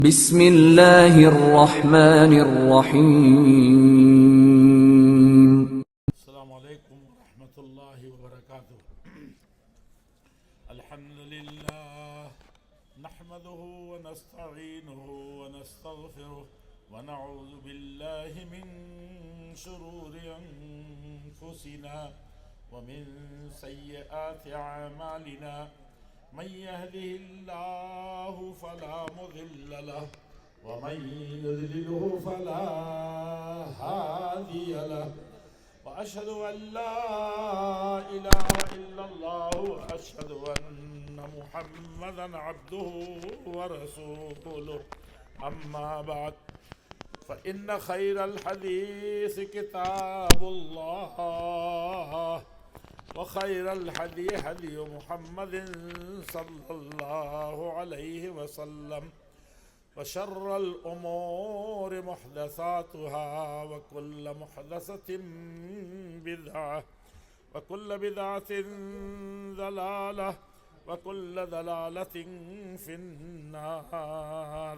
بسم اللہ الرحمن الرحیم. السلام علیکم ورحمۃ اللہ وبرکاتہ. الحمد للہ نحمده ونستعینه ونستغفره ونعوذ باللہ من شرور انفسنا ومن سیئات اعمالنا. من يهده الله فلا مضل له ومن يضلله فلا هادي له. وأشهد أن لا إله إلا الله وأشهد أن محمدا عبده ورسوله. أما بعد فإن خير الحديث كتاب الله وخير الهدي هدي محمد صلى الله عليه وسلم وشر الأمور محدثاتها وكل محدثة بدعة وكل بدعة ضلالة وكل ضلالة في النار.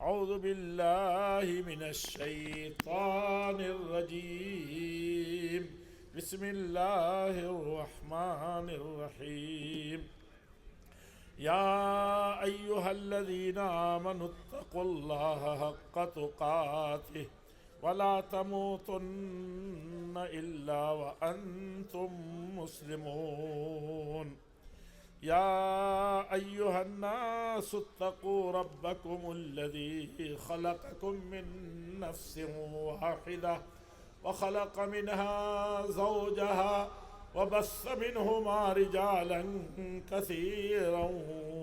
أعوذ بالله من الشيطان الرجيم. بسم الله الرحمن الرحيم. يا أيها الذين آمنوا اتقوا الله حق تقاته ولا تموتن إلا وأنتم مسلمون. يا أيها الناس اتقوا ربكم الذي خلقكم من نفس واحدة وخلق منها زوجها وبث منهما رجالا كثيرا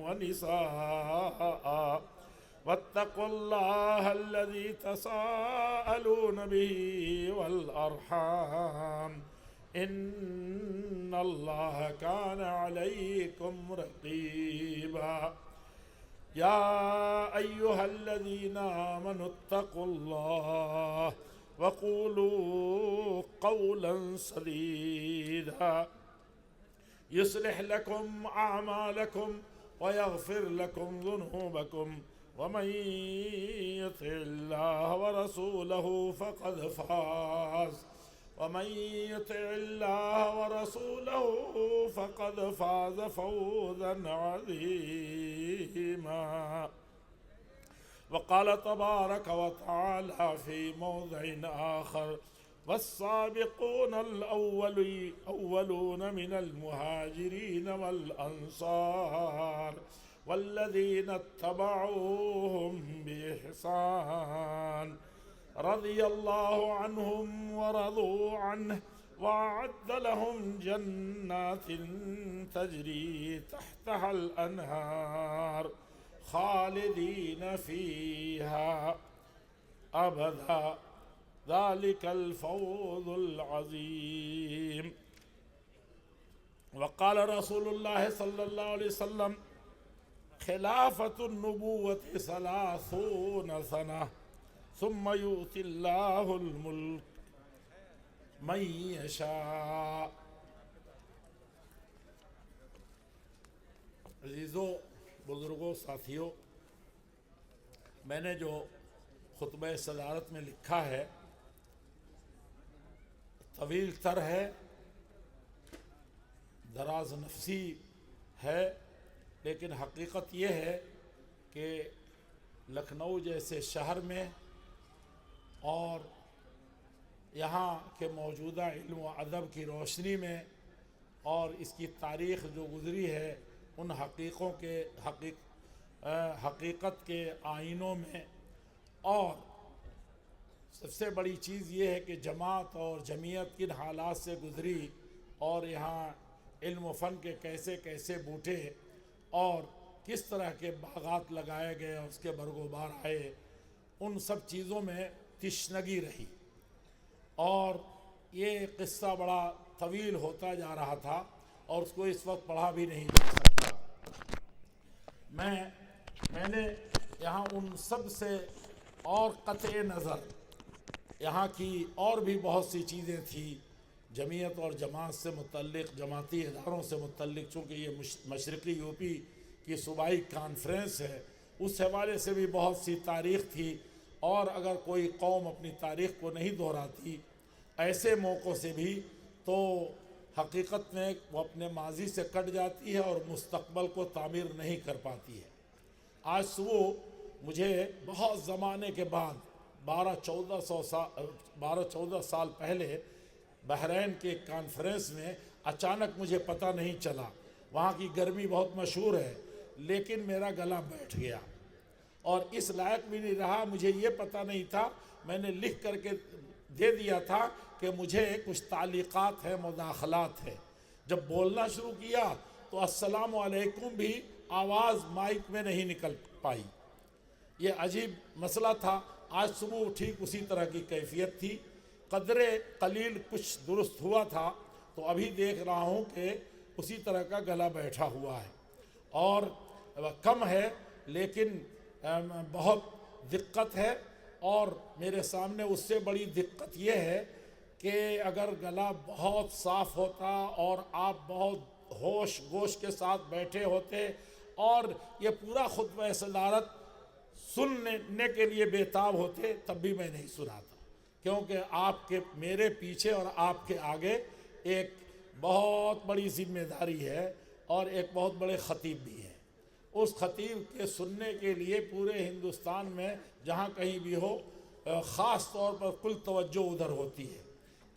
ونساء واتقوا الله الذي تساءلون به والأرحام إن الله كان عليكم رقيبا. يا أيها الذين آمنوا اتقوا الله وقولوا قولا سديدا يصلح لكم أعمالكم ويغفر لكم ذنوبكم ومن يطع الله ورسوله فقد فاز ومن يطع الله ورسوله فقد فاز فوزا عظيما. وقال تبارك وتعالى في موضع آخر: والسابقون الأولون من المهاجرين والأنصار والذين اتبعوهم بإحسان رضي الله عنهم ورضوا عنه وأعد لهم جنات تجري تحتها الأنهار خالدين فيها أبدا ذلك الفوز العظيم. وقال رسول الله صلى الله عليه وسلم: خلافة النبوة 30 سنة ثم يؤتي الله الملك من يشاء. عزیزو، بزرگوں، ساتھیوں، میں نے جو خطبہ صدارت میں لکھا ہے طویل تر ہے، دراز نفسی ہے، لیکن حقیقت یہ ہے کہ لکھنؤ جیسے شہر میں اور یہاں کے موجودہ علم و ادب کی روشنی میں اور اس کی تاریخ جو گزری ہے ان حقیقت کے آئینوں میں، اور سب سے بڑی چیز یہ ہے کہ جماعت اور جمعیت کن حالات سے گزری اور یہاں علم و فن کے کیسے کیسے بوٹے اور کس طرح کے باغات لگائے گئے اور اس کے برگ و بار آئے، ان سب چیزوں میں تشنگی رہی. اور یہ قصہ بڑا طویل ہوتا جا رہا تھا اور اس کو اس وقت پڑھا بھی نہیں جا سکتا. میں نے یہاں ان سب سے اور قطع نظر یہاں کی اور بھی بہت سی چیزیں تھیں جمعیت اور جماعت سے متعلق، جماعتی اداروں سے متعلق، چونکہ یہ مشرقی یو پی کی صوبائی کانفرنس ہے اس حوالے سے بھی بہت سی تاریخ تھی، اور اگر کوئی قوم اپنی تاریخ کو نہیں دہراتی ایسے موقعوں سے بھی، تو حقیقت میں وہ اپنے ماضی سے کٹ جاتی ہے اور مستقبل کو تعمیر نہیں کر پاتی ہے۔ آج صبح مجھے بہت زمانے کے بعد 12-14 سال پہلے بحرین کے کانفرنس میں اچانک مجھے پتہ نہیں چلا، وہاں کی گرمی بہت مشہور ہے، لیکن میرا گلا بیٹھ گیا اور اس لائق بھی نہیں رہا، مجھے یہ پتہ نہیں تھا، میں نے لکھ کر کے دے دیا تھا کہ مجھے کچھ تعلیقات ہیں، مداخلات ہیں۔ جب بولنا شروع کیا تو السلام علیکم بھی آواز مائک میں نہیں نکل پائی۔ یہ عجیب مسئلہ تھا۔ آج صبح ٹھیک اسی طرح کی کیفیت تھی، قدرے قلیل کچھ درست ہوا تھا، تو ابھی دیکھ رہا ہوں کہ اسی طرح کا گلا بیٹھا ہوا ہے اور کم ہے، لیکن بہت دقت ہے۔ اور میرے سامنے اس سے بڑی دقت یہ ہے کہ اگر گلا بہت صاف ہوتا اور آپ بہت ہوش گوش کے ساتھ بیٹھے ہوتے اور یہ پورا خطبہ صدارت سننے کے لیے بےتاب ہوتے، تب بھی میں نہیں سناتا، کیونکہ آپ کے میرے پیچھے اور آپ کے آگے ایک بہت بڑی ذمہ داری ہے اور ایک بہت بڑے خطیب بھی ہیں۔ اس خطیب کے سننے کے لیے پورے ہندوستان میں جہاں کہیں بھی ہو خاص طور پر کل توجہ ادھر ہوتی ہے،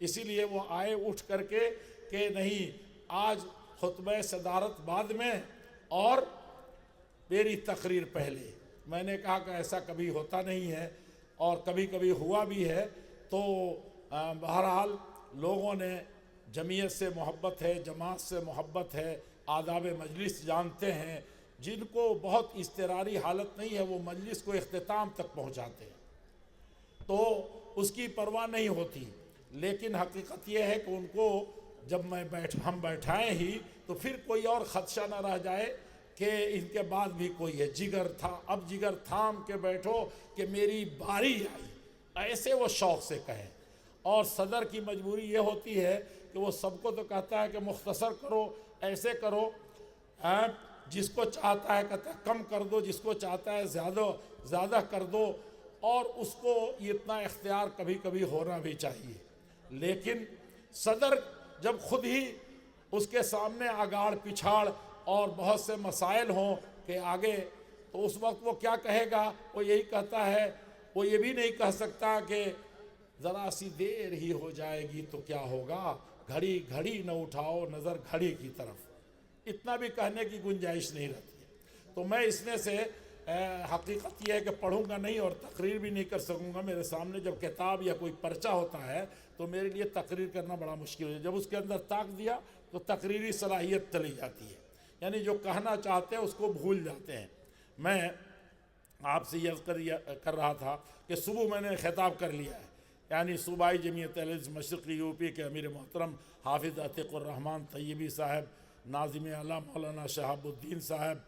اسی لیے وہ آئے اٹھ کر کے کہ نہیں، آج خطبہ صدارت بعد میں اور میری تقریر پہلے۔ میں نے کہا کہ ایسا کبھی ہوتا نہیں ہے اور کبھی کبھی ہوا بھی ہے، تو بہرحال لوگوں نے جمعیت سے محبت ہے، جماعت سے محبت ہے، آداب مجلس جانتے ہیں، جن کو بہت اضطراری حالت نہیں ہے وہ مجلس کو اختتام تک پہنچاتے ہیں، تو اس کی پرواہ نہیں ہوتی۔ لیکن حقیقت یہ ہے کہ ان کو جب ہم بیٹھائیں ہی تو پھر کوئی اور خدشہ نہ رہ جائے کہ ان کے بعد بھی کوئی ہے۔ جگر تھا، اب جگر تھام کے بیٹھو کہ میری باری آئی، ایسے وہ شوق سے کہیں۔ اور صدر کی مجبوری یہ ہوتی ہے کہ وہ سب کو تو کہتا ہے کہ مختصر کرو، ایسے کرو، جس کو چاہتا ہے کہتا ہے کم کر دو، جس کو چاہتا ہے زیادہ کر دو، اور اس کو اتنا اختیار کبھی کبھی ہونا بھی چاہیے۔ لیکن صدر جب خود ہی اس کے سامنے اگاڑ پچھاڑ اور بہت سے مسائل ہوں کہ آگے، تو اس وقت وہ کیا کہے گا؟ وہ یہی کہتا ہے، وہ یہ بھی نہیں کہہ سکتا کہ ذرا سی دیر ہی ہو جائے گی تو کیا ہوگا، گھڑی گھڑی نہ اٹھاؤ نظر گھڑی کی طرف، اتنا بھی کہنے کی گنجائش نہیں رہتی ہے۔ تو میں اس میں سے حقیقت یہ ہے کہ پڑھوں گا نہیں اور تقریر بھی نہیں کر سکوں گا۔ میرے سامنے جب کتاب یا کوئی پرچہ ہوتا ہے تو میرے لیے تقریر کرنا بڑا مشکل ہے، جب اس کے اندر طاق دیا تو تقریری صلاحیت چلی جاتی ہے، یعنی جو کہنا چاہتے ہیں اس کو بھول جاتے ہیں۔ میں آپ سے یہ کر رہا تھا کہ صبح میں نے خطاب کر لیا ہے، یعنی صوبائی جمعیت اہل حدیث مشرقی یو پی کے امیر محترم حافظ عتیق الرحمن طیبی صاحب، ناظم اعلیٰ مولانا شہاب الدین صاحب،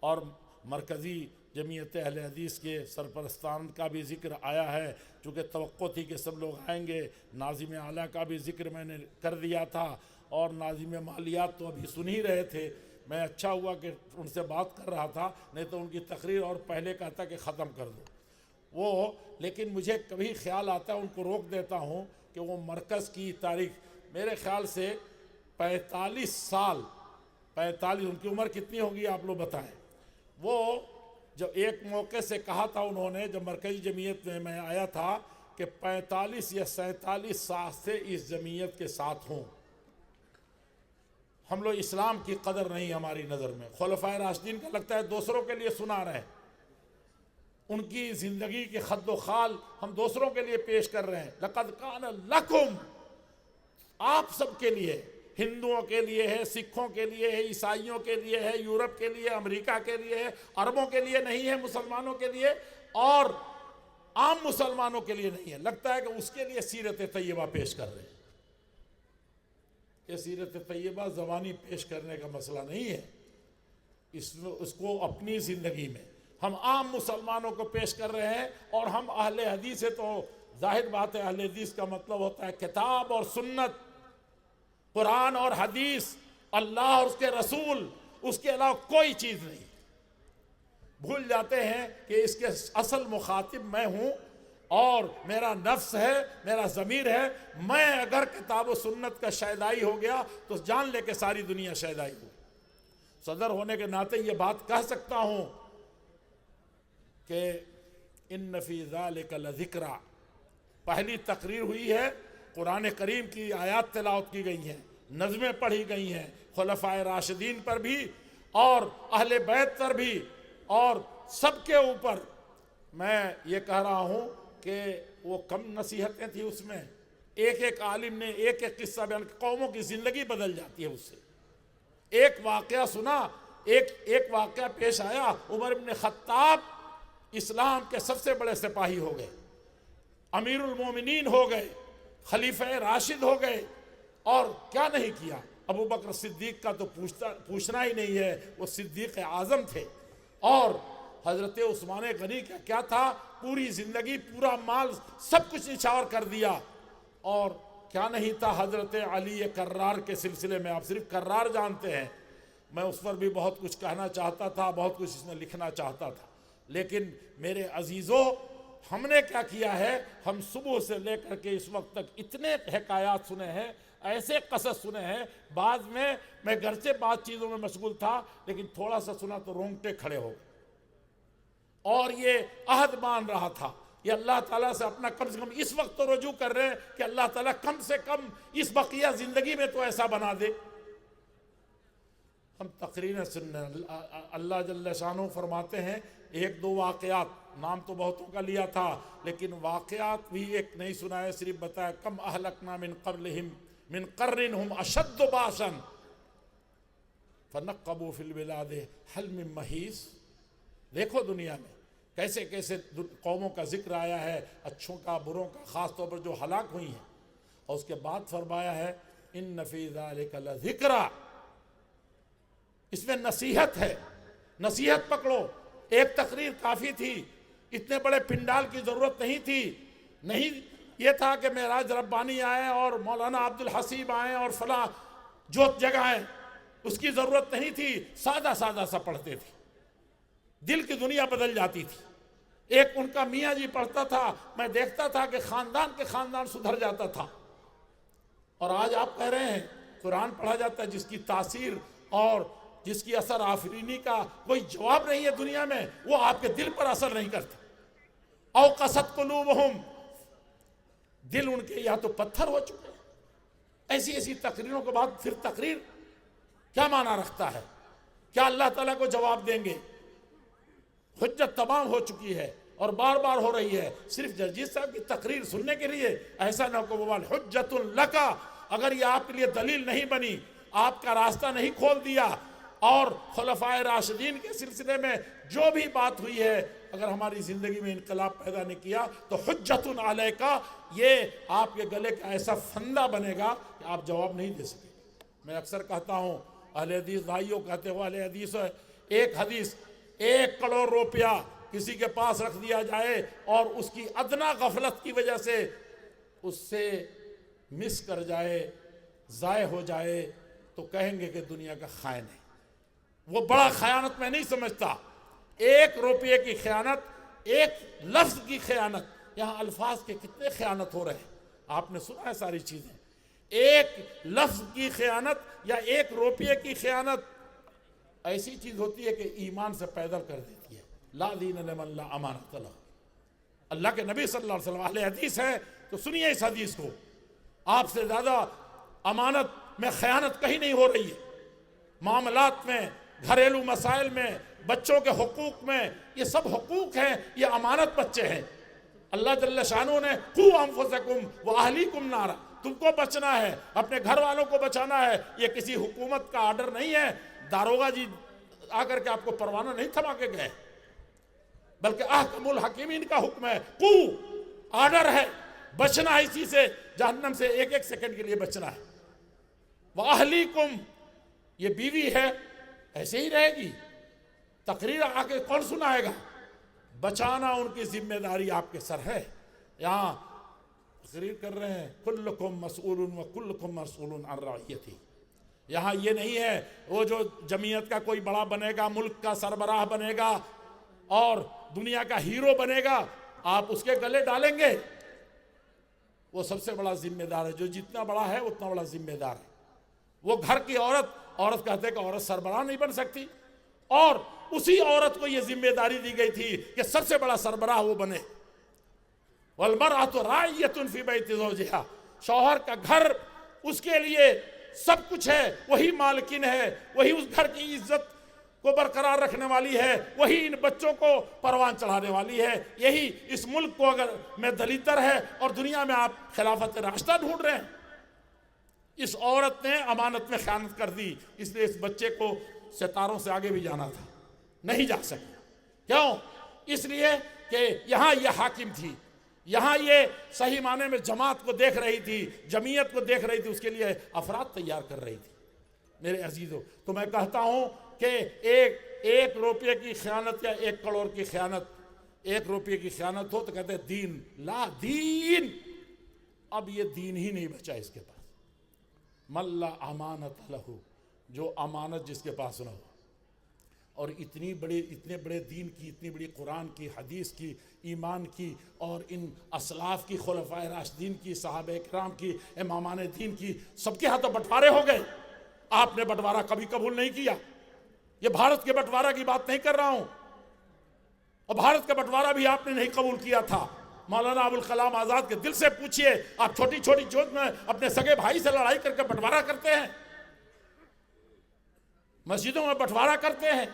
اور مرکزی جمعیت اہل حدیث کے سرپرستان کا بھی ذکر آیا ہے، چونکہ توقع تھی کہ سب لوگ آئیں گے۔ ناظم اعلیٰ کا بھی ذکر میں نے کر دیا تھا، اور ناظم مالیات تو ابھی سن ہی رہے تھے۔ میں اچھا ہوا کہ ان سے بات کر رہا تھا، نہیں تو ان کی تقریر اور پہلے کہتا کہ ختم کر دو وہ، لیکن مجھے کبھی خیال آتا ہے ان کو روک دیتا ہوں کہ وہ مرکز کی تاریخ، میرے خیال سے 45 سال، 45، ان کی عمر کتنی ہوگی آپ لوگ بتائیں۔ وہ جب ایک موقع سے کہا تھا انہوں نے، جب مرکزی جمعیت میں آیا تھا، کہ 45 یا 47 سال سے اس جمعیت کے ساتھ ہوں۔ ہم لوگ اسلام کی قدر نہیں ہماری نظر میں، خلفائے راشدین کا لگتا ہے دوسروں کے لیے سنا رہے ہیں، ان کی زندگی کے خد و خال ہم دوسروں کے لیے پیش کر رہے ہیں۔ لقد کان لکم، آپ سب کے لیے، ہندوؤں کے لیے ہے، سکھوں کے لیے ہے، عیسائیوں کے لیے ہے، یورپ کے لیے، امریکہ کے لیے ہے، عربوں کے لیے نہیں ہے، مسلمانوں کے لیے اور عام مسلمانوں کے لیے نہیں ہے۔ لگتا ہے کہ اس کے لیے سیرت طیبہ پیش کر رہے ہیں۔ یہ سیرت طیبہ زبانی پیش کرنے کا مسئلہ نہیں ہے، اس کو اپنی زندگی میں ہم عام مسلمانوں کو پیش کر رہے ہیں، اور ہم اہل حدیث ہے تو ظاہر بات ہے اہل حدیث کا مطلب ہوتا ہے کتاب اور سنت، قرآن اور حدیث، اللہ اور اس کے رسول، اس کے علاوہ کوئی چیز نہیں۔ بھول جاتے ہیں کہ اس کے اصل مخاطب میں ہوں اور میرا نفس ہے، میرا ضمیر ہے. میں اگر کتاب و سنت کا شیدائی ہو گیا تو جان لے کہ ساری دنیا شیدائی ہو. صدر ہونے کے ناطے یہ بات کہہ سکتا ہوں کہ ان فی ذالک لذکریٰ، پہلی تقریر ہوئی ہے، قرآن کریم کی آیات تلاوت کی گئی ہیں، نظمیں پڑھی گئی ہیں خلفائے راشدین پر بھی اور اہل بیت پر بھی، اور سب کے اوپر. میں یہ کہہ رہا ہوں کہ وہ کم نصیحتیں تھیں اس میں. ایک ایک عالم نے ایک ایک قصہ بیان، قوموں کی زندگی بدل جاتی ہے اس سے. ایک واقعہ سنا، ایک واقعہ پیش آیا، عمر بن خطاب اسلام کے سب سے بڑے سپاہی ہو گئے، امیر المومنین ہو گئے، خلیفہ راشد ہو گئے، اور کیا نہیں کیا. ابو بکر صدیق کا تو پوچھنا ہی نہیں ہے، وہ صدیق اعظم تھے. اور حضرت عثمان غنی کا کیا تھا، پوری زندگی، پورا مال، سب کچھ نچھاور کر دیا. اور کیا نہیں تھا حضرت علی کرار کے سلسلے میں. آپ صرف کرار جانتے ہیں، میں اس پر بھی بہت کچھ کہنا چاہتا تھا، بہت کچھ اس میں لکھنا چاہتا تھا. لیکن میرے عزیزوں، ہم نے کیا کیا ہے، ہم صبح سے لے کر کے اس وقت تک اتنے حکایات سنے ہیں، ایسے قصص سنے ہیں. بعد میں گرچہ بات چیزوں میں مشغول تھا لیکن تھوڑا سا سنا تو رونگٹے کھڑے ہو گئے. اور یہ عہد مان رہا تھا، یہ اللہ تعالیٰ سے اپنا کم سے کم اس وقت تو رجوع کر رہے ہیں کہ اللہ تعالیٰ کم سے کم اس بقیہ زندگی میں تو ایسا بنا دے. ہم تقریریں سننے، اللہ جل شانہ فرماتے ہیں ایک دو واقعات، نام تو بہتوں کا لیا تھا لیکن واقعات بھی ایک نہیں سنائے، صرف بتایا کم اہلکنا من قبلہم من قرن ہم اشد باسا فنقبوا فی البلاد هل من محیص. دیکھو دنیا میں کیسے کیسے قوموں کا ذکر آیا ہے، اچھوں کا، بروں کا، خاص طور پر جو ہلاک ہوئی ہیں. اور اس کے بعد فرمایا ہے ان فی ذالک لذکریٰ، اس میں نصیحت ہے. نصیحت پکڑو. ایک تقریر کافی تھی، اتنے بڑے پنڈال کی ضرورت نہیں تھی. نہیں یہ تھا کہ معراج ربانی آئے اور مولانا عبد الحسیب آئیں اور فلاں جوت جگائیں، اس کی ضرورت نہیں تھی. سادہ سادہ سا پڑھتے تھے، دل کی دنیا بدل جاتی تھی. ایک ان کا میاں جی پڑھتا تھا، میں دیکھتا تھا کہ خاندان کے خاندان سدھر جاتا تھا. اور آج آپ کہہ رہے ہیں قرآن پڑھا جاتا ہے جس کی تاثیر اور جس کی اثر آفرینی کا کوئی جواب نہیں ہے دنیا میں، وہ آپ کے دل پر اثر نہیں کرتا. او قست قلوبہم، دل ان کے یا تو پتھر ہو چکے ہیں. ایسی ایسی تقریروں کے بعد پھر تقریر کیا معنی رکھتا ہے؟ کیا اللہ تعالیٰ کو جواب دیں گے؟ حجت تمام ہو چکی ہے اور بار بار ہو رہی ہے. صرف جرجیت صاحب کی تقریر سننے کے لیے ایسا نہ کو بوال حجت لکا، اگر یہ آپ کے لیے دلیل نہیں بنی، آپ کا راستہ نہیں کھول دیا، اور خلفائے راشدین کے سلسلے میں جو بھی بات ہوئی ہے اگر ہماری زندگی میں انقلاب پیدا نہیں کیا تو حجت علیکا، یہ آپ کے گلے کا ایسا فندہ بنے گا کہ آپ جواب نہیں دے سکیں. میں اکثر کہتا ہوں، اہل حدیث بھائیوں کہتے ہو اہل حدیث ہے، ایک حدیث 1 کروڑ روپیہ کسی کے پاس رکھ دیا جائے اور اس کی ادنا غفلت کی وجہ سے اس سے مس کر جائے، ضائع ہو جائے، تو کہیں گے کہ دنیا کا خائن ہے. وہ بڑا خیانت میں نہیں سمجھتا. 1 روپے کی خیانت، 1 لفظ کی خیانت، یہاں الفاظ کے کتنے خیانت ہو رہے ہیں، آپ نے سنا ہے ساری چیزیں. 1 لفظ کی خیانت یا 1 روپے کی خیانت ایسی چیز ہوتی ہے کہ ایمان سے پیدل کر دیتی ہے. لا دین لمن لا امانۃ لہ. اللہ کے نبی صلی اللہ علیہ وسلم اہل حدیث ہے تو سنیے اس حدیث کو. آپ سے زیادہ امانت میں خیانت کہیں نہیں ہو رہی ہے. معاملات میں، گھریلو مسائل میں، بچوں کے حقوق میں، یہ سب حقوق ہیں، یہ امانت بچے ہیں. اللہ جل شانہ نے قوا انفسکم واہلیکم نارا، تم کو بچنا ہے، اپنے گھر والوں کو بچانا ہے. یہ کسی حکومت کا آرڈر نہیں ہے، داروغہ جی آ کر کے آپ کو پروانہ نہیں تھما کے گئے، بلکہ احکم الحکیمین کا حکم ہے. آرڈر ہے، بچنا ہے اسی سے، جہنم سے 1 سیکنڈ کے لیے بچنا ہے. وَأَهْلِكُمْ، یہ بیوی ہے ایسے ہی رہے گی. تقریر آ کے کون سنائے گا؟ بچانا ان کی ذمہ داری آپ کے سر ہے. یہاں تقریر کر رہے ہیں کلکم مسئول وکلکم مسئول عن رعیتہ. یہاں یہ نہیں ہے وہ جو جمعیت کا کوئی بڑا بنے گا، ملک کا سربراہ بنے گا، اور دنیا کا ہیرو بنے گا، آپ اس کے گلے ڈالیں گے؟ وہ سب سے بڑا ذمہ دار ہے، جو جتنا بڑا ہے اتنا بڑا ذمہ دار ہے۔ وہ گھر کی عورت کہتے ہیں کہ عورت سربراہ نہیں بن سکتی، اور اسی عورت کو یہ ذمہ داری دی گئی تھی کہ سب سے بڑا سربراہ وہ بنے۔ وَالْمَرْأَةُ رَاعِيَّةٌ فِي بَيْتِ زَوْجِهَا، شوہر کا گھر اس کے لیے سب کچھ ہے، وہی مالکن ہے، وہی اس گھر کی عزت کو برقرار رکھنے والی ہے، وہی ان بچوں کو پروان چڑھانے والی ہے۔ یہی اس ملک کو اگر میں دلیتر ہے اور دنیا میں آپ خلافت راشدہ ڈھونڈ رہے ہیں، اس عورت نے امانت میں خیانت کر دی، اس لیے اس بچے کو ستاروں سے آگے بھی جانا تھا، نہیں جا سکے۔ کیوں؟ اس لیے کہ یہاں یہ حاکم تھی، یہاں یہ صحیح معنی میں جماعت کو دیکھ رہی تھی، جمعیت کو دیکھ رہی تھی، اس کے لیے افراد تیار کر رہی تھی۔ میرے عزیزو، تو میں کہتا ہوں کہ ایک روپے کی خیانت یا 1 کروڑ کی خیانت، 1 روپے کی خیانت ہو تو کہتے ہیں دین لا دین، اب یہ دین ہی نہیں بچا اس کے پاس۔ من لا امانت لہو، جو امانت جس کے پاس نہ ہو، اور اتنے بڑے دین کی، اتنی بڑی قرآن کی، حدیث کی، ایمان کی، اور ان اسلاف کی، خلفائے راشدین کی، صحابہ اکرام کی، امامان دین کی، سب کے ہاتھوں بٹوارے ہو گئے۔ آپ نے بٹوارہ کبھی قبول نہیں کیا۔ یہ بھارت کے بٹوارہ کی بات نہیں کر رہا ہوں، اور بھارت کا بٹوارہ بھی آپ نے نہیں قبول کیا تھا۔ مولانا ابوالکلام آزاد کے دل سے پوچھئے، آپ چھوٹی چھوٹی چوٹ میں اپنے سگے بھائی سے لڑائی کر کے بٹوارہ کرتے ہیں، مسجدوں میں بٹوارہ کرتے ہیں۔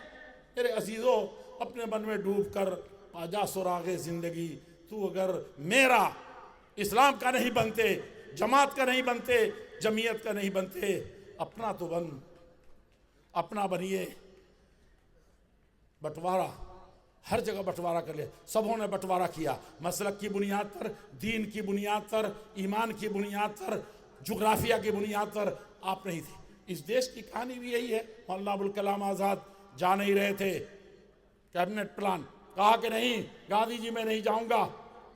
میرے عزیزو، اپنے من میں ڈوب کر پاجا سراغ زندگی، تو اگر میرا اسلام کا نہیں بنتے، جماعت کا نہیں بنتے، جمعیت کا نہیں بنتے، اپنا تو بن، اپنا بنیے۔ بٹوارہ ہر جگہ بٹوارہ کر لیا، سبوں نے بٹوارہ کیا، مسلک کی بنیاد پر، دین کی بنیاد پر، ایمان کی بنیاد پر، جغرافیہ کی بنیاد پر آپ نہیں تھے۔ اس دیش کی کہانی بھی یہی ہے۔ مولانا ابوالکلام آزاد جا نہیں رہے تھے، کیبنٹ پلان کہا کہ نہیں گاندھی جی میں نہیں جاؤں گا،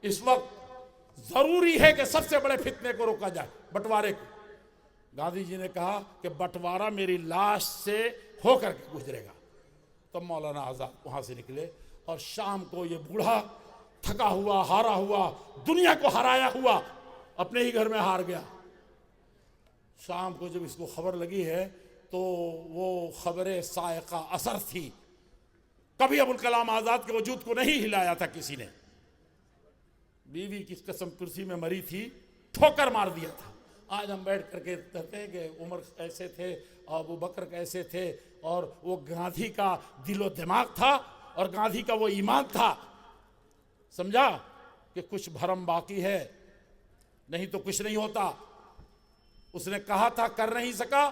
اس وقت ضروری ہے کہ سب سے بڑے فتنے کو روکا جائے، بٹوارے کو۔ گاندھی جی نے کہا کہ بٹوارہ میری لاش سے ہو کر کے گزرے گا۔ تب مولانا آزاد وہاں سے نکلے، اور شام کو یہ بوڑھا تھکا ہوا، ہارا ہوا، دنیا کو ہرایا ہوا، اپنے ہی گھر میں ہار گیا۔ شام کو جب اس کو خبر لگی ہے تو وہ خبر سائقہ اثر تھی، کبھی ابوالکلام آزاد کے وجود کو نہیں ہلایا تھا کسی نے۔ بیوی کی قسم کرسی میں مری تھی، ٹھوکر مار دیا تھا۔ آج ہم بیٹھ کر کے کہتے ہیں کہ عمر ایسے تھے، ابو بکر کیسے تھے، اور وہ گاندھی کا دل و دماغ تھا، اور گاندھی کا وہ ایمان تھا۔ سمجھا کہ کچھ بھرم باقی ہے، نہیں تو کچھ نہیں ہوتا۔ اس نے کہا تھا، کر نہیں سکا،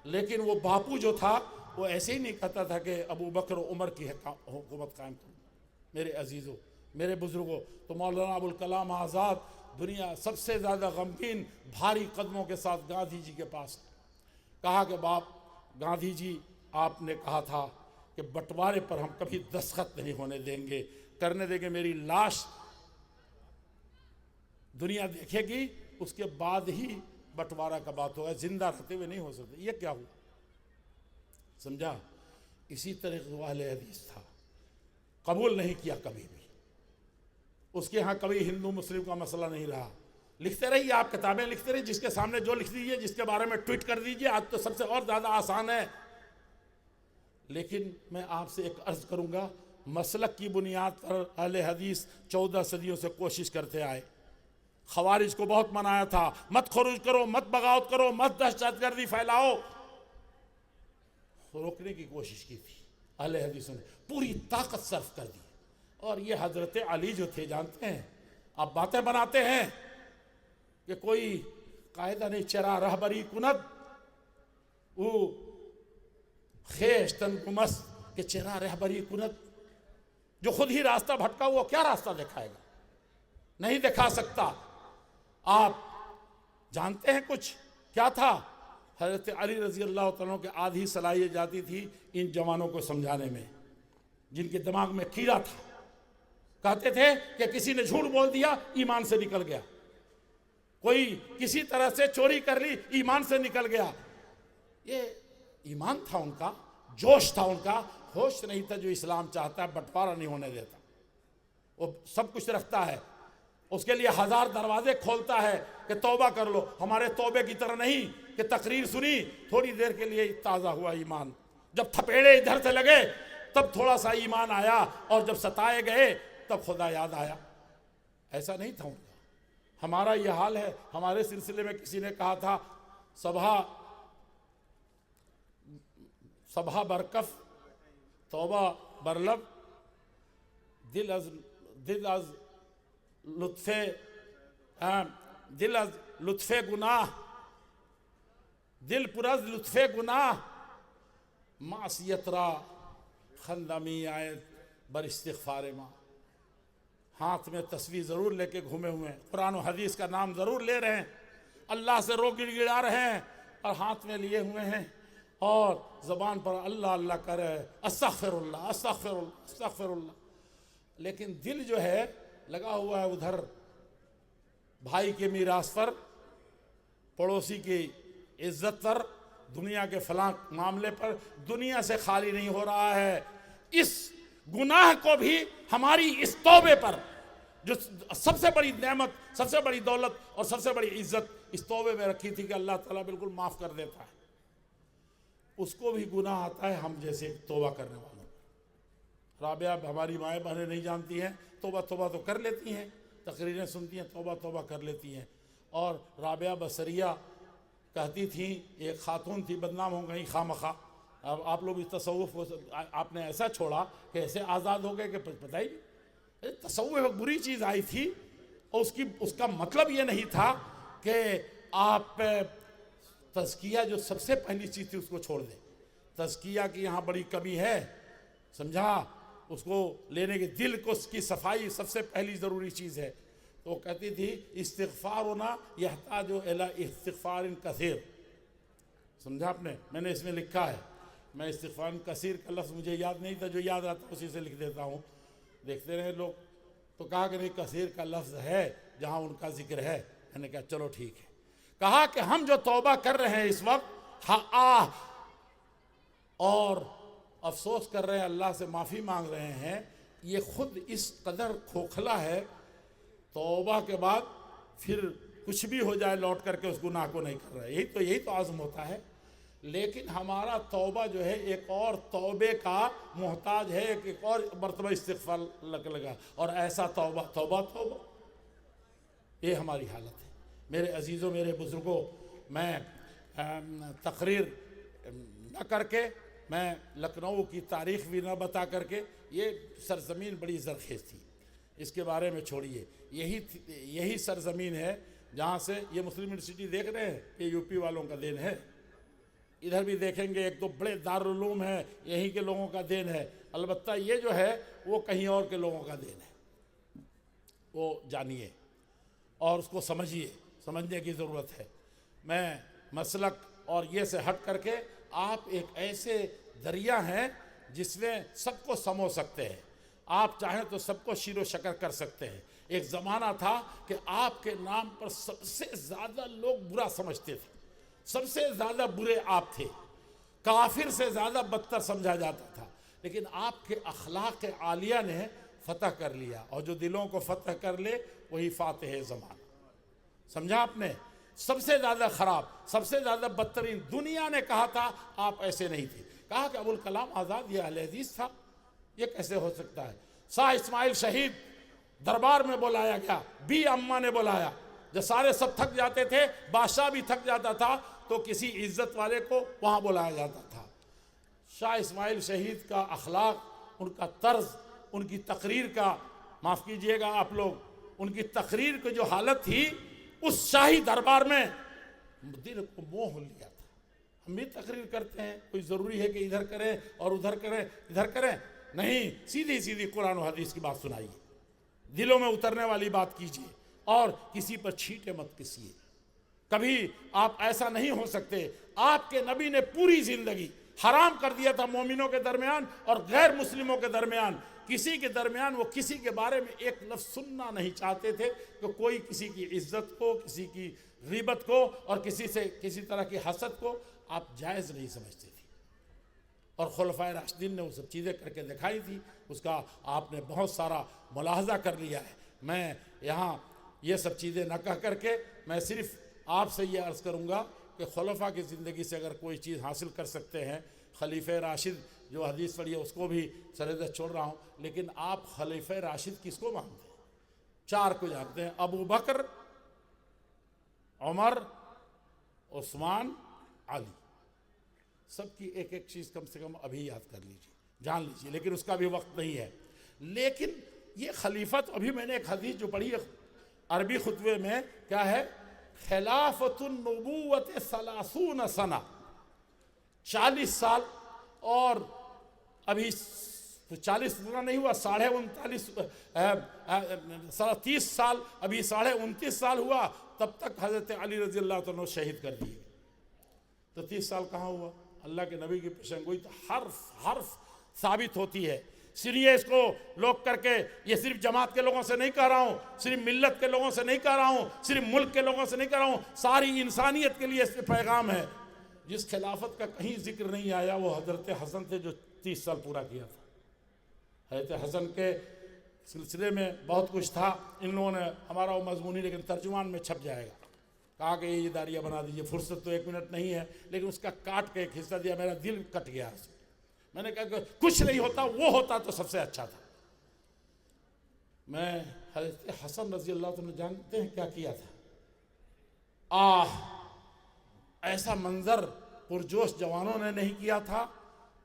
لیکن وہ باپو جو تھا وہ ایسے ہی نہیں کہتا تھا کہ ابو بکر و عمر کی حکومت قائم کروں۔ میرے عزیزوں، میرے بزرگوں، تو مولانا ابوالکلام آزاد دنیا سب سے زیادہ غمگین بھاری قدموں کے ساتھ گاندھی جی کے پاس کہا کہ باپ گاندھی جی، آپ نے کہا تھا کہ بٹوارے پر ہم کبھی دستخط نہیں ہونے دیں گے، کرنے دیں گے، میری لاش دنیا دیکھے گی، اس کے بعد ہی بٹوارہ کا بات ہوگا، زندہ رہتے ہوئے نہیں ہو سکتے۔ یہ کیا ہوا؟ سمجھا؟ اسی طرح وہ اہل حدیث تھا، قبول نہیں کیا کبھی بھی، اس کے ہاں کبھی ہندو مسلم کا مسئلہ نہیں رہا۔ لکھتے رہیے، آپ کتابیں لکھتے رہیے، جس کے سامنے جو لکھ دیجیے، جس کے بارے میں ٹویٹ کر دیجیے، آج تو سب سے اور زیادہ آسان ہے۔ لیکن میں آپ سے ایک عرض کروں گا، مسلک کی بنیاد پر اہل حدیث 14 صدیوں سے کوشش کرتے آئے۔ خوارج کو بہت منایا تھا، مت خروج کرو، مت بغاوت کرو، مت دہشت گردی پھیلاؤ، روکنے کی کوشش کی تھی۔ اہل حدیثوں نے پوری طاقت صرف کر دی، اور یہ حضرت علی جو تھے، جانتے ہیں آپ باتیں بناتے ہیں کہ کوئی قاعدہ نہیں چرا رہبری کند او خیشتن کمس، کہ چرا رہبری کند، جو خود ہی راستہ بھٹکا وہ کیا راستہ دکھائے گا؟ نہیں دکھا سکتا۔ آپ جانتے ہیں کچھ کیا تھا؟ حضرت علی رضی اللہ تعالیٰ کے آدھی صلاحیت جاتی تھی ان جوانوں کو سمجھانے میں، جن کے دماغ میں کیڑا تھا۔ کہتے تھے کہ کسی نے جھوٹ بول دیا، ایمان سے نکل گیا، کوئی کسی طرح سے چوری کر لی، ایمان سے نکل گیا۔ یہ ایمان تھا ان کا، جوش تھا ان کا، ہوش نہیں تھا جو اسلام چاہتا ہے بٹوارا نہیں ہونے دیتا، وہ سب کچھ رکھتا ہے، اس کے لیے ہزار دروازے کھولتا ہے کہ توبہ کر لو. ہمارے توبے کی طرح نہیں کہ تقریر سنی تھوڑی دیر کے لیے تازہ ہوا ایمان، جب تھپیڑے ادھر سے لگے تب تھوڑا سا ایمان آیا، اور جب ستائے گئے تب خدا یاد آیا. ایسا نہیں تھا ان کا. ہمارا یہ حال ہے. ہمارے سلسلے میں کسی نے کہا تھا صبح برکف توبہ برلب دل از لطف گناہ، دل پر از لطف گناہ، معصیت را خندمی آئے بر استغفار ماں. ہاتھ میں تصویر ضرور لے کے گھومے ہوئے ہیں، قرآن و حدیث کا نام ضرور لے رہے ہیں، اللہ سے رو گڑ گڑا رہے ہیں، اور ہاتھ میں لیے ہوئے ہیں، اور زبان پر اللہ اللہ کر رہے ہیں، استغفر اللہ استغفر اللہ استغفر اللہ. لیکن دل جو ہے لگا ہوا ہے ادھر بھائی کے میراث پر، پڑوسی کی عزت پر، دنیا کے فلاں معاملے پر، دنیا سے خالی نہیں ہو رہا ہے. اس گناہ کو بھی ہماری اس توبے پر، جو سب سے بڑی نعمت، سب سے بڑی دولت اور سب سے بڑی عزت اس توبے میں رکھی تھی کہ اللہ تعالیٰ بالکل معاف کر دیتا ہے، اس کو بھی گناہ آتا ہے ہم جیسے توبہ کرنے والوں. رابعہ ہماری مائیں بہنیں نہیں جانتی ہیں، توبہ توبہ تو کر لیتی ہیں، تقریریں سنتی ہیں، توبہ توبہ کر لیتی ہیں. اور رابعہ بصریہ کہتی تھیں، ایک خاتون تھی، بدنام ہو گئی خواہ مخواہ. اب آپ لوگ اس تصوف کو آپ نے ایسا چھوڑا کہ ایسے آزاد ہو گئے کہ پتہ ہی نہیں. تصوف ایک بری چیز آئی تھی، اور اس کا مطلب یہ نہیں تھا کہ آپ تزکیہ جو سب سے پہلی چیز تھی اس کو چھوڑ دیں. تزکیہ کی یہاں بڑی کمی ہے، سمجھا؟ اس کو لینے کے دل کو اس کی صفائی سب سے پہلی ضروری چیز ہے. تو وہ کہتی تھی استغفارنا یحتاج الی استغفار کثیر. سمجھا آپ نے؟ میں نے اس میں لکھا ہے، میں استغفار کثیر کا لفظ مجھے یاد نہیں تھا، جو یاد آتا اسی سے لکھ دیتا ہوں، دیکھتے رہے لوگ. تو کہا کہ نہیں، کثیر کا لفظ ہے جہاں ان کا ذکر ہے. میں نے کہا چلو ٹھیک ہے. کہا کہ ہم جو توبہ کر رہے ہیں اس وقت، اور افسوس کر رہے ہیں، اللہ سے معافی مانگ رہے ہیں، یہ خود اس قدر کھوکھلا ہے، توبہ کے بعد پھر کچھ بھی ہو جائے لوٹ کر کے اس گناہ کو نہیں کر رہا ہے. یہی تو عزم ہوتا ہے. لیکن ہمارا توبہ جو ہے ایک اور توبے کا محتاج ہے، ایک اور مرتبہ استغفار لگا، اور ایسا توبہ توبہ توبہ. یہ ہماری حالت ہے. میرے عزیزوں، میرے بزرگوں، میں تقریر نہ کر کے، میں لکھنؤ کی تاریخ بھی نہ بتا کر کے، یہ سرزمین بڑی زرخیز تھی، اس کے بارے میں چھوڑیے. یہی سرزمین ہے جہاں سے یہ مسلم یونیورسٹی دیکھ رہے ہیں، یہ یو پی والوں کا دین ہے. ادھر بھی دیکھیں گے ایک تو بڑے دارالعلوم ہیں، یہیں کے لوگوں کا دین ہے. البتہ یہ جو ہے وہ کہیں اور کے لوگوں کا دین ہے. وہ جانیے اور اس کو سمجھیے، سمجھنے کی ضرورت ہے. میں مسلک اور یہ سے ہٹ کر کے، آپ ایک ایسے دریا ہیں جس میں سب کو سمو سکتے ہیں. آپ چاہیں تو سب کو شیر و شکر کر سکتے ہیں. ایک زمانہ تھا کہ آپ کے نام پر سب سے زیادہ لوگ برا سمجھتے تھے، سب سے زیادہ برے آپ تھے، کافر سے زیادہ بدتر سمجھا جاتا تھا. لیکن آپ کے اخلاق عالیہ نے فتح کر لیا، اور جو دلوں کو فتح کر لے وہی فاتح زمانہ. سمجھا آپ نے؟ سب سے زیادہ خراب، سب سے زیادہ بدترین دنیا نے کہا تھا، آپ ایسے نہیں تھے. کہا کہ ابوالکلام آزاد یہ اہل حدیث تھا، یہ کیسے ہو سکتا ہے؟ شاہ اسماعیل شہید دربار میں بلایا گیا، بی اماں نے بلایا. جب سارے سب تھک جاتے تھے، بادشاہ بھی تھک جاتا تھا، تو کسی عزت والے کو وہاں بلایا جاتا تھا. شاہ اسماعیل شہید کا اخلاق، ان کا طرز، ان کی تقریر کا، معاف کیجئے گا آپ لوگ، ان کی تقریر کی جو حالت تھی اس شاہی دربار میں، دل کو موہ لیا تھا. ہم بھی تقریر کرتے ہیں، کوئی ضروری ہے کہ ادھر کریں اور ادھر کریں، ادھر کریں؟ نہیں، سیدھی سیدھی قرآن و حدیث کی بات سنائیے، دلوں میں اترنے والی بات کیجیے، اور کسی پر چھینٹے مت کسیے. کبھی آپ ایسا نہیں ہو سکتے. آپ کے نبی نے پوری زندگی حرام کر دیا تھا مومنوں کے درمیان اور غیر مسلموں کے درمیان. کسی کے درمیان وہ کسی کے بارے میں ایک لفظ سننا نہیں چاہتے تھے کہ کوئی کسی کی عزت کو، کسی کی غیبت کو، اور کسی سے کسی طرح کی حسد کو آپ جائز نہیں سمجھتے تھے. اور خلفائے راشدین نے وہ سب چیزیں کر کے دکھائی تھی، اس کا آپ نے بہت سارا ملاحظہ کر لیا ہے۔ میں یہاں یہ سب چیزیں نہ کہہ کر کے میں صرف آپ سے یہ عرض کروں گا کہ خلفاء کی زندگی سے اگر کوئی چیز حاصل کر سکتے ہیں، خلیفہ راشد جو حدیث پڑھی ہے اس کو بھی سرحد چھوڑ رہا ہوں، لیکن آپ خلیفہ راشد کس کو مانتے ہیں؟ 4 کو جانتے ہیں، ابو بکر، عمر، عثمان، علی۔ سب کی ایک ایک چیز کم سے کم ابھی یاد کر لیجیے، جان لیجیے، لیکن اس کا بھی وقت نہیں ہے۔ لیکن یہ خلیفت، ابھی میں نے ایک حدیث جو پڑھی ہے عربی خطبے میں، کیا ہے؟ خلافت النبوت 30 سنہ، 40 سال، اور ابھی 40 سنہ نہیں ہوا، 30 سال، ابھی 29.5 سال ہوا، تب تک حضرت علی رضی اللہ عنہ شہید کر دیے۔ تو 30 سال کہاں ہوا؟ اللہ کے نبی کی پیشن گوئی تو حرف ثابت ہوتی ہے۔ صرف یہ اس کو لوگ کر کے، یہ صرف جماعت کے لوگوں سے نہیں کہہ رہا ہوں، صرف ملت کے لوگوں سے نہیں کہہ رہا ہوں، صرف ملک کے لوگوں سے نہیں کہہ رہا ہوں، ساری انسانیت کے لیے اس پہ پیغام ہے۔ جس خلافت کا کہیں ذکر نہیں آیا وہ حضرت حسن تھے، جو 30 سال پورا کیا تھا۔ حضرت حسن کے سلسلے میں بہت کچھ تھا، ان لوگوں نے ہمارا وہ مضمونی لیکن ترجمان میں چھپ جائے گا، کہا کہ یہ داریاں بنا دیجیے، فرصت تو 1 منٹ نہیں ہے، لیکن اس کا کاٹ کے ایک حصہ دیا، میرا دل کٹ گیا اس میں۔ میں نے کہا کہ کچھ نہیں ہوتا، وہ ہوتا تو سب سے اچھا تھا۔ میں حضرت حسن رضی اللہ عنہ جانتے ہیں کیا کیا تھا؟ ایسا منظر پرجوش جوانوں نے نہیں کیا تھا،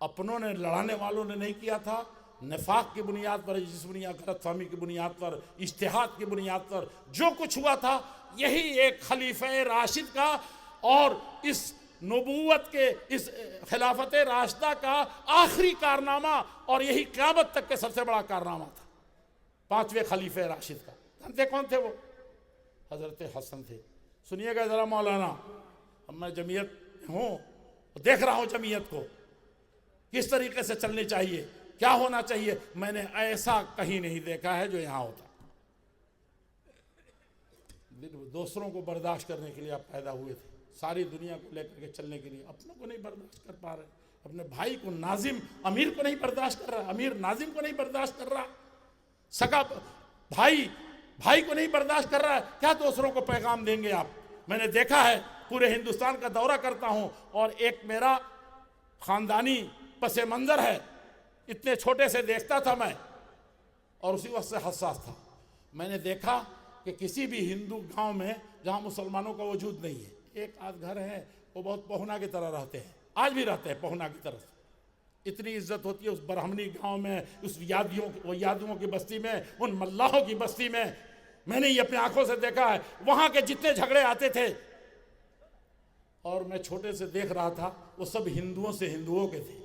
اپنوں نے، لڑانے والوں نے نہیں کیا تھا، نفاق کی بنیاد پر، جس بنیاد، غلط فہمی کی بنیاد پر، اجتہاد کی بنیاد پر جو کچھ ہوا تھا، یہی ایک خلیفہ راشد کا اور اس نبوت کے، اس خلافت راشدہ کا آخری کارنامہ، اور یہی قیامت تک کے سب سے بڑا کارنامہ تھا 5ویں خلیفہ راشد کا۔ جانتے کون تھے وہ؟ حضرت حسن تھے۔ سنیے گا ذرا مولانا، اب میں جمعیت ہوں، دیکھ رہا ہوں جمعیت کو کس طریقے سے چلنی چاہیے، کیا ہونا چاہیے، میں نے ایسا کہیں نہیں دیکھا ہے جو یہاں ہوتا۔ دوسروں کو برداشت کرنے کے لیے آپ پیدا ہوئے تھے، ساری دنیا کو لے کر کے چلنے کے لیے، اپنوں کو نہیں برداشت کر پا رہے، اپنے بھائی کو، ناظم امیر کو نہیں برداشت کر رہا، امیر ناظم کو نہیں برداشت کر رہا، سگا بھائی کو نہیں برداشت کر رہا ہے، کیا دوسروں کو پیغام دیں گے آپ؟ میں نے دیکھا ہے، پورے ہندوستان کا دورہ کرتا ہوں، اور ایک میرا خاندانی پس منظر ہے، اتنے چھوٹے سے دیکھتا تھا میں، اور اسی وقت سے حساس تھا۔ میں نے دیکھا کہ کسی بھی ہندو گاؤں میں جہاں مسلمانوں کا وجود نہیں ہے، 1 آدھ گھر ہے، وہ بہت پہنا کی طرح رہتے ہیں، آج بھی رہتے ہیں پہنا کی طرح۔ اتنی عزت ہوتی ہے اس برہمنی گاؤں میں، اس یادوؤں کی بستی میں، ان ملاحوں کی بستی میں۔ میں نے یہ اپنے آنکھوں سے دیکھا ہے، وہاں کے جتنے جھگڑے آتے تھے، اور میں چھوٹے سے دیکھ رہا تھا، وہ سب ہندوؤں سے ہندوؤں کے تھے۔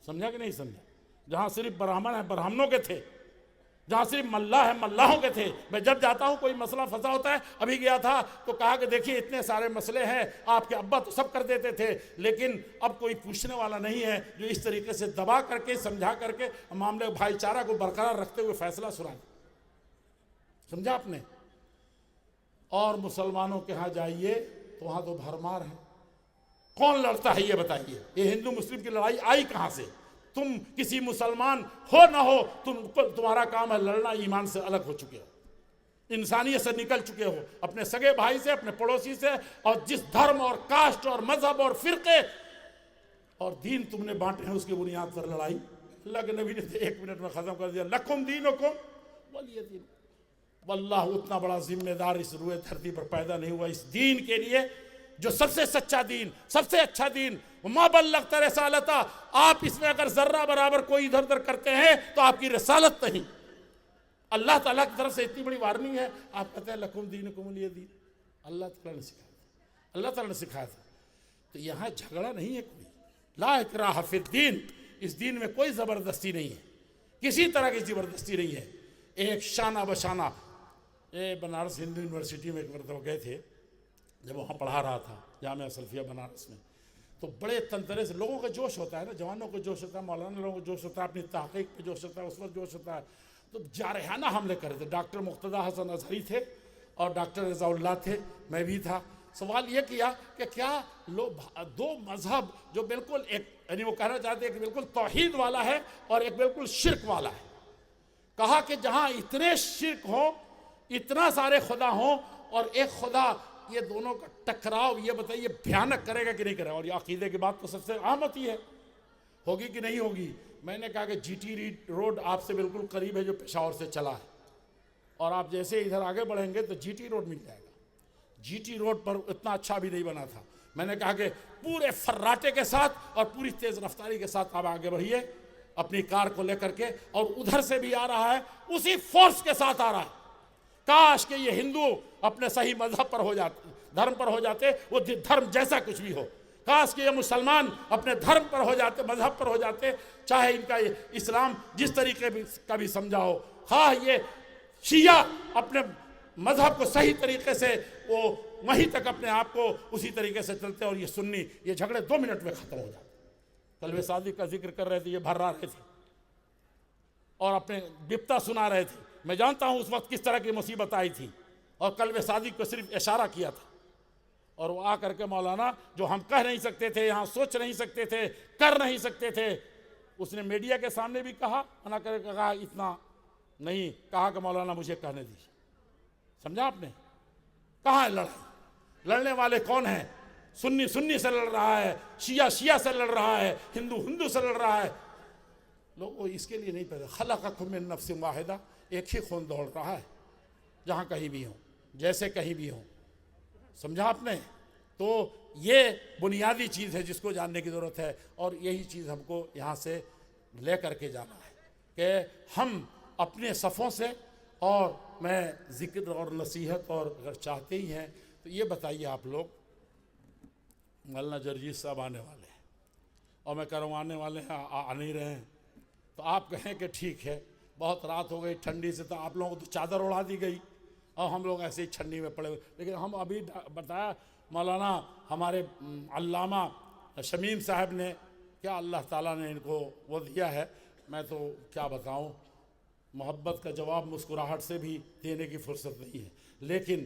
سمجھا کہ نہیں سمجھا؟ جہاں صرف برہمن ہیں برہمنوں کے تھے، جہاں صرف ملاح ہیں ملاحوں کے تھے۔ میں جب جاتا ہوں کوئی مسئلہ پھنسا ہوتا ہے، ابھی گیا تھا تو کہا کہ دیکھیے اتنے سارے مسئلے ہیں، آپ کے ابا تو سب کر دیتے تھے، لیکن اب کوئی پوچھنے والا نہیں ہے جو اس طریقے سے دبا کر کے، سمجھا کر کے، معاملے بھائی چارہ کو برقرار رکھتے ہوئے فیصلہ سنائے۔ سمجھا آپ نے؟ اور مسلمانوں کے ہاں جائیے تو وہاں تو بھرمار ہے، کون لڑتا ہے یہ بتائیے؟ یہ ہندو مسلم کی لڑائی آئی کہاں سے؟ تم کسی مسلمان ہو نہ ہو، تمہارا کام ہے لڑنا، ایمان سے الگ ہو چکے ہو، انسانیت سے نکل چکے ہو، اپنے سگے بھائی سے، اپنے پڑوسی سے، اور جس دھرم اور کاسٹ اور مذہب اور فرقے اور دین تم نے بانٹے ہیں اس کی بنیاد پر لڑائی۔ اللہ کے نبی نے 1 منٹ میں ختم کر دیا، لکم دینکم ولی دین۔ واللہ اتنا بڑا ذمہ دار اس روئے دھرتی پر پیدا نہیں ہوا اس دین کے لیے جو سب سے سچا دین، سب سے اچھا دین، ما بلغت رسالتا، آپ اس میں اگر ذرہ برابر کوئی ادھر ادھر کرتے ہیں تو آپ کی رسالت نہیں۔ اللہ تعالیٰ کی طرف سے اتنی بڑی وارننگ ہے، آپ کہتے ہیں لکم دینکم ولی دین۔ اللہ تعالیٰ نے سکھایا تھا، اللہ تعالیٰ نے سکھایا تھا۔ تو یہاں جھگڑا نہیں ہے کوئی، لا اکراہ فی الدین، اس دین میں کوئی زبردستی نہیں ہے، کسی طرح کی زبردستی نہیں ہے۔ ایک شانہ بشانہ، بنارس ہندو یونیورسٹی میں ایک مرتبہ گئے تھے، جب وہاں پڑھا رہا تھا جامعہ سلفیہ بنارس میں، تو بڑے تنطرے سے لوگوں کا جوش ہوتا ہے نا، جوانوں کو جوش ہوتا ہے، مولانا لوگوں کو جوش ہوتا ہے، اپنی تحقیق پہ جوش ہوتا ہے، اس وقت جوش ہوتا ہے، تو جارحانہ حملے کر رہے تھے۔ ڈاکٹر مقتدیٰ حسن اظہری تھے اور ڈاکٹر رضا اللہ تھے، میں بھی تھا، سوال یہ کیا کہ کیا دو مذہب جو بالکل ایک، یعنی وہ کہنا چاہتے ہیں کہ بالکل توحید والا ہے اور ایک بالکل شرک والا ہے. کہا کہ جہاں اتنے شرک ہوں، اتنا سارے خدا ہوں اور ایک خدا، یہ دونوں کا ٹکراؤ یہ بتائیے بھیانک کرے گا کہ نہیں کرے گا. اور یہ عقیدے کی بات تو سب سے عام ہوتی ہے، ہوگی کہ نہیں ہوگی. میں نے کہا کہ جی ٹی روڈ آپ سے بالکل قریب ہے جو پشاور سے چلا ہے، اور آپ جیسے ادھر آگے بڑھیں گے تو جی ٹی روڈ مل جائے گا. جی ٹی روڈ پر اتنا اچھا بھی نہیں بنا تھا. میں نے کہا کہ پورے فراٹے کے ساتھ اور پوری تیز رفتاری کے ساتھ آپ آگے بڑھیے اپنی کار کو لے کر کے، اور ادھر سے بھی آ رہا ہے اسی فورس کے ساتھ آ رہا ہے. کاش کہ یہ ہندو اپنے صحیح مذہب پر ہو جاتے، دھرم پر ہو جاتے، وہ دھرم جیسا کچھ بھی ہو. کاش کہ یہ مسلمان اپنے دھرم پر ہو جاتے، مذہب پر ہو جاتے، چاہے ان کا اسلام جس طریقے کا بھی سمجھا ہو. خواہ یہ شیعہ اپنے مذہب کو صحیح طریقے سے وہ وہیں تک اپنے آپ کو اسی طریقے سے چلتے، اور یہ سنی، یہ جھگڑے 2 منٹ میں ختم ہو جاتے. قلب صادق کا ذکر کر رہے تھے، یہ بھرا رہے تھے اور اپنے بپتا سنا رہے تھے. میں جانتا ہوں اس وقت کس طرح کی مصیبت آئی تھی، اور قلب صادق کو صرف اشارہ کیا تھا، اور وہ آ کر کے مولانا جو ہم کہہ نہیں سکتے تھے، یہاں سوچ نہیں سکتے تھے، کر نہیں سکتے تھے، اس نے میڈیا کے سامنے بھی کہا، منع کر کے کہا اتنا نہیں، کہا کہ مولانا مجھے کہنے دیجیے. سمجھا آپ نے؟ کہاں ہے لڑائی؟ لڑنے والے کون ہیں؟ سنی سنی سے لڑ رہا ہے، شیعہ شیعہ سے لڑ رہا ہے، ہندو ہندو سے لڑ رہا ہے. لوگوں اس کے لیے نہیں پیدا. خلقکم من نفس واحدہ، ایک ہی خون دوڑ رہا ہے جہاں کہیں بھی ہوں، جیسے کہیں بھی ہوں. سمجھا آپ نے؟ تو یہ بنیادی چیز ہے جس کو جاننے کی ضرورت ہے، اور یہی چیز ہم کو یہاں سے لے کر کے جانا ہے کہ ہم اپنے صفوں سے، اور میں ذکر اور نصیحت، اور اگر چاہتے ہی ہیں تو یہ بتائیے آپ لوگ، مولانا جرجیت صاحب آنے والے ہیں، اور میں کہہ رہا ہوں آنے والے ہیں، آ نہیں رہے ہیں، تو آپ کہیں کہ ٹھیک ہے بہت رات ہو گئی ٹھنڈی سے، تو آپ لوگوں کو تو چادر اڑا دی گئی اور ہم لوگ ایسے ہی ٹھنڈی میں پڑے ہوئے. لیکن ہم ابھی بتایا مولانا ہمارے علامہ شمیم صاحب نے، کیا اللہ تعالیٰ نے ان کو وہ دیا ہے، میں تو کیا بتاؤں، محبت کا جواب مسکراہٹ سے بھی دینے کی فرصت نہیں ہے. لیکن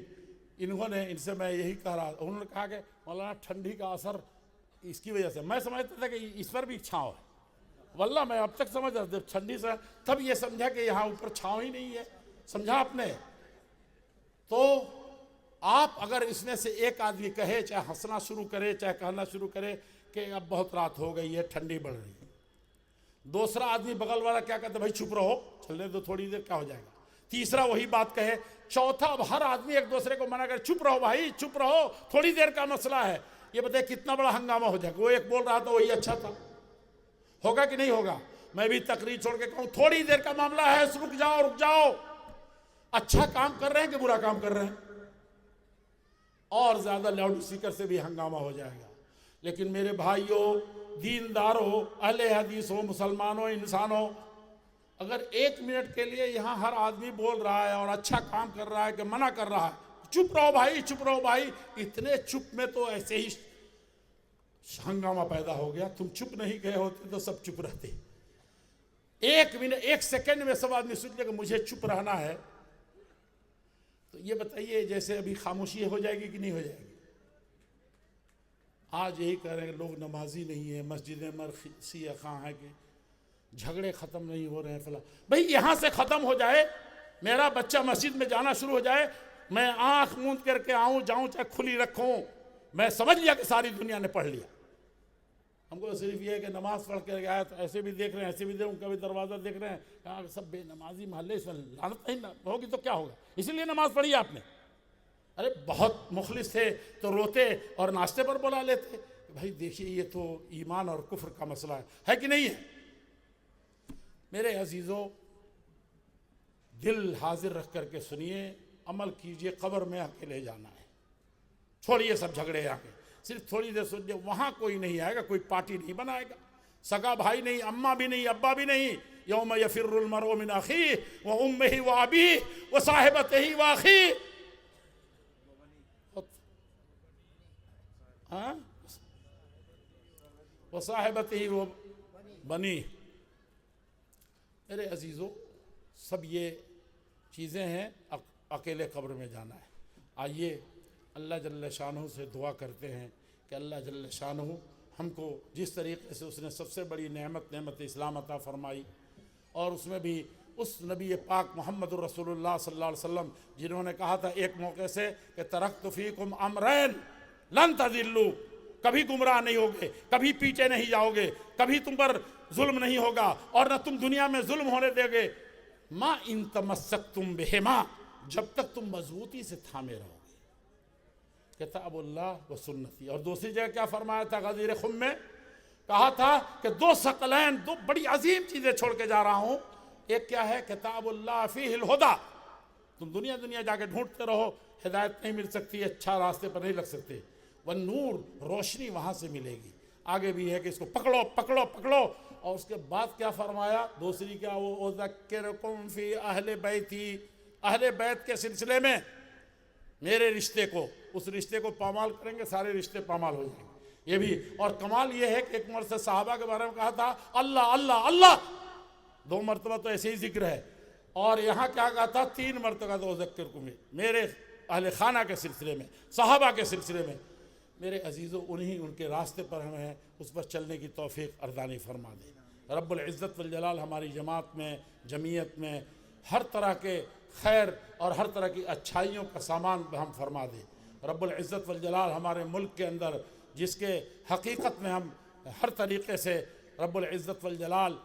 انہوں نے، ان سے میں یہی کہہ رہا، انہوں نے کہا کہ مولانا ٹھنڈی کا اثر اس کی وجہ سے، میں سمجھتا تھا کہ اس پر بھی چھاؤں ہے. واللہ میں اب تک سمجھ رہا تھا ٹھنڈی سے، تب یہ سمجھا کہ یہاں اوپر چھاؤں ہی نہیں ہے. سمجھا آپ نے؟ تو آپ اگر اس میں سے ایک آدمی کہے، چاہے ہنسنا شروع کرے چاہے کہنا شروع کرے کہ اب بہت رات ہو گئی ہے، ٹھنڈی بڑھ رہی ہے، دوسرا آدمی بغل والا کیا کہتا ہے، بھائی چپ رہو، چلنے دو تھوڑی دیر، کیا ہو جائے گا. تیسرا وہی بات کہے، چوتھا اب ہر آدمی ایک دوسرے کو منع کرے، چپ رہو بھائی چپ رہو، تھوڑی دیر کا مسئلہ ہے. یہ بتائے کتنا بڑا ہنگامہ ہو جائے گا. وہ ایک بول رہا تھا وہی اچھا تھا، ہوگا کہ نہیں ہوگا؟ میں بھی تقریر چھوڑ کے کہوں تھوڑی دیر کا معاملہ ہے، رک جاؤ رک جاؤ. اچھا کام کر رہے ہیں کہ برا کام کر رہے ہیں؟ اور زیادہ لاؤڈ اسپیکر سے بھی ہنگامہ ہو جائے گا. لیکن میرے بھائیوں، دینداروں، اہل حدیث ہو، مسلمانوں، انسانوں، اگر 1 منٹ کے لیے یہاں ہر آدمی بول رہا ہے اور اچھا کام کر رہا ہے کہ منع کر رہا ہے، چپ رہو بھائی چپ رہو بھائی، اتنے چپ میں تو ایسے ہی ہنگامہ پیدا ہو گیا. تم چپ نہیں گئے ہوتے تو سب چپ رہتے. 1 منٹ 1 سیکنڈ میں سب آدمی سوچ لے کہ مجھے چپ رہنا ہے. تو یہ بتائیے جیسے ابھی خاموشی ہو جائے گی کہ نہیں ہو جائے گی؟ آج یہی کہہ رہے ہیں کہ لوگ نمازی نہیں ہیں، مسجدیں مرخصی خواہ ہیں، کہ جھگڑے ختم نہیں ہو رہے ہیں فلاں. بھئی یہاں سے ختم ہو جائے، میرا بچہ مسجد میں جانا شروع ہو جائے، میں آنکھ موند کر کے جاؤں چاہے کھلی رکھوں، میں سمجھ لیا کہ ساری دنیا نے پڑھ لیا. ہم کو صرف یہ ہے کہ نماز پڑھ کے آیا تو ایسے بھی دیکھ رہے ہیں ایسے بھی دیکھ، کبھی دروازہ دیکھ رہے ہیں، کہا سب بے نمازی محلے اس میں لعنت نہیں ہوگی تو کیا ہوگا، اسی لیے نماز پڑھی آپ نے. ارے بہت مخلص تھے تو روتے اور ناشتے پر بلا لیتے کہ بھائی دیکھیے یہ تو ایمان اور کفر کا مسئلہ ہے کہ نہیں ہے؟ میرے عزیزوں، دل حاضر رکھ کر کے سنیے، عمل کیجئے. قبر میں اکیلے جانا ہے، چھوڑیے سب جھگڑے. آ کے صرف تھوڑی دیر سن لیں، وہاں کوئی نہیں آئے گا، کوئی پارٹی نہیں بنائے گا، سگا بھائی نہیں، اماں بھی نہیں، ابا بھی نہیں. یوم یفر المرء من اخیہ وامہ وابیہ وصاحبتہ واخیہ. وصاحبتہ وبنیہ. میرے عزیزوں، سب یہ چیزیں ہیں. اکیلے قبر میں جانا ہے. آئیے اللہ جل شانہ سے دعا کرتے ہیں کہ اللہ جل شانہ ہم کو جس طریقے سے اس نے سب سے بڑی نعمت اسلام عطا فرمائی، اور اس میں بھی اس نبی پاک محمد الرسول اللہ صلی اللہ علیہ وسلم جنہوں نے کہا تھا ایک موقع سے کہ ترکت فیکم امرین لن تضلوا، کبھی گمراہ نہیں ہوگے، کبھی پیچھے نہیں جاؤ گے، کبھی تم پر ظلم نہیں ہوگا اور نہ تم دنیا میں ظلم ہونے دے گے، ما ان تمسکتم بہما، جب تک تم مضبوطی سے تھامے رہو گے، کتاب اللہ و سنتی۔ اور دوسری جگہ کیا فرمایا تھا غدیر خم میں؟ کہا تھا کہ دو ثقلین، دو بڑی عظیم چیزیں چھوڑ کے جا رہا ہوں، ایک کیا ہے؟ کتاب اللہ فیہ الہدی، تم دنیا جا کے ڈھونڈتے رہو، ہدایت نہیں مل سکتی، اچھا راستے پر نہیں لگ سکتے، والنور، روشنی وہاں سے ملے گی۔ آگے بھی ہے کہ اس کو پکڑو پکڑو پکڑو، اور اس کے بعد کیا فرمایا دوسری کیا؟ وہ اذکرکم فی اہل بیتی، اہل بیت کے سلسلے میں میرے رشتے کو، اس رشتے کو پامال کریں گے سارے رشتے پامال ہو جائیں گے۔ یہ بھی، اور کمال یہ ہے کہ ایک مرتبہ صحابہ کے بارے میں کہا تھا اللہ اللہ اللہ، 2 مرتبہ تو ایسے ہی ذکر ہے، اور یہاں کیا کہا تھا 3 مرتبہ تو اذکرکم، میرے اہل خانہ کے سلسلے میں، صحابہ کے سلسلے میں۔ میرے عزیزوں، ان کے راستے پر ہمیں ہیں، اس پر چلنے کی توفیق اردانی فرما دے۔ رب العزت والجلال ہماری جماعت میں، جمعیت میں ہر طرح کے خیر اور ہر طرح کی اچھائیوں کا سامان ہم فرما دے۔ رب العزت والجلال ہمارے ملک کے اندر، جس کے حقیقت میں ہم ہر طریقے سے رب العزت والجلال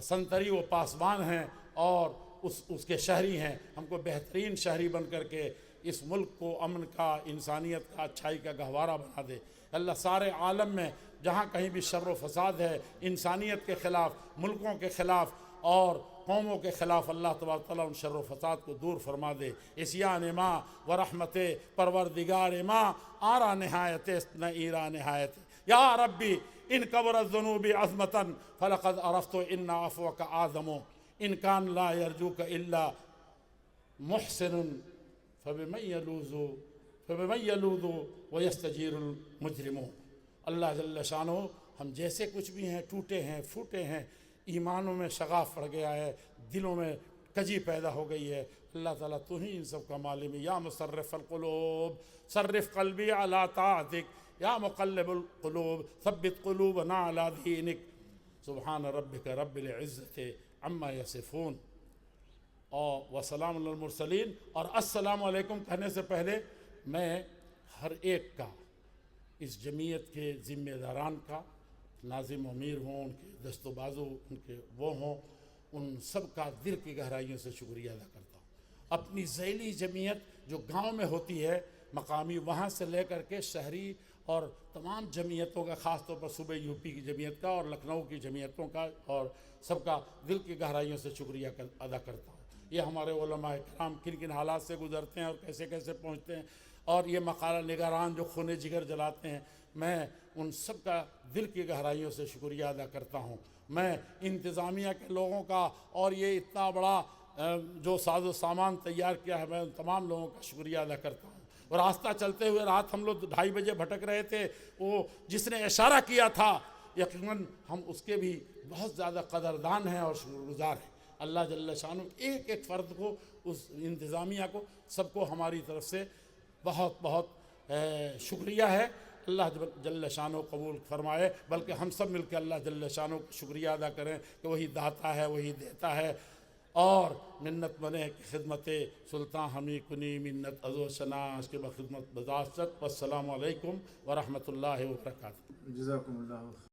سنتری و پاسبان ہیں اور اس کے شہری ہیں، ہم کو بہترین شہری بن کر کے اس ملک کو امن کا، انسانیت کا، اچھائی کا گہوارہ بنا دے۔ اللہ سارے عالم میں جہاں کہیں بھی شر و فساد ہے، انسانیت کے خلاف، ملکوں کے خلاف اور قوموں کے خلاف، اللہ تبارک تعالیٰ ان شر و فساد کو دور فرما دے۔ عصیان ماں و رحمت پروردگار ماں، آرا نہایت نہ ایرا نہایت، یا ربی ان قبر الذنوب عظمتاً فلقد عرفت ان عفوک اعظم، ان کان لا یرجوک الا محسن فبمن یلوذ ویستجیر المجرم۔ اللہ جل شانہ ہم جیسے کچھ بھی ہیں، ٹوٹے ہیں، پھوٹے ہیں، ایمانوں میں شغاف پڑ گیا ہے، دلوں میں کجی پیدا ہو گئی ہے، اللہ تعالیٰ تو ہی ان سب کا معلم ہے۔ یا مصرف القلوب صرف قلبی علی طاعتک، یا مقلب القلوب ثبت قلوبنا علی دینک۔ سبحان ربک رب العزت عما یصفون وسلام علی المرسلین۔ اور السلام علیکم کہنے سے پہلے میں ہر ایک کا، اس جمعیت کے ذمہ داران کا، ناظم امیر ہوں، ان کے دست و بازو، ان کے وہ ہوں، ان سب کا دل کی گہرائیوں سے شکریہ ادا کرتا ہوں۔ اپنی ذیلی جمعیت جو گاؤں میں ہوتی ہے مقامی، وہاں سے لے کر کے شہری اور تمام جمعیتوں کا، خاص طور پر صوبے یو پی کی جمعیت کا اور لکھنؤ کی جمعیتوں کا، اور سب کا دل کی گہرائیوں سے شکریہ ادا کرتا ہوں۔ یہ ہمارے علماء کرام کن کن حالات سے گزرتے ہیں اور کیسے کیسے پہنچتے ہیں، اور یہ مقالہ نگاران جو خون جگر جلاتے ہیں، میں ان سب کا دل کی گہرائیوں سے شکریہ ادا کرتا ہوں۔ میں انتظامیہ کے لوگوں کا، اور یہ اتنا بڑا جو ساز و سامان تیار کیا ہے، میں ان تمام لوگوں کا شکریہ ادا کرتا ہوں۔ اور راستہ چلتے ہوئے رات ہم لوگ 2:30 بجے بھٹک رہے تھے، وہ جس نے اشارہ کیا تھا، یقیناً ہم اس کے بھی بہت زیادہ قدردان ہیں اور شکر گزار ہیں۔ اللہ جل شانہ ایک ایک فرد کو، اس انتظامیہ کو، سب کو ہماری طرف سے بہت بہت شکریہ ہے۔ اللہ جل شانہ قبول فرمائے، بلکہ ہم سب مل کے اللہ جل شانہ کو شکریہ ادا کریں کہ وہی داتا ہے، وہی دیتا ہے، اور منت بنے کہ خدمت سلطان ہمی کنی منت ازو شنا، اس کے بعد خدمت بذاشت۔ والسلام علیکم ورحمۃ اللہ وبرکاتہ۔ جزاکم اللہ خیر۔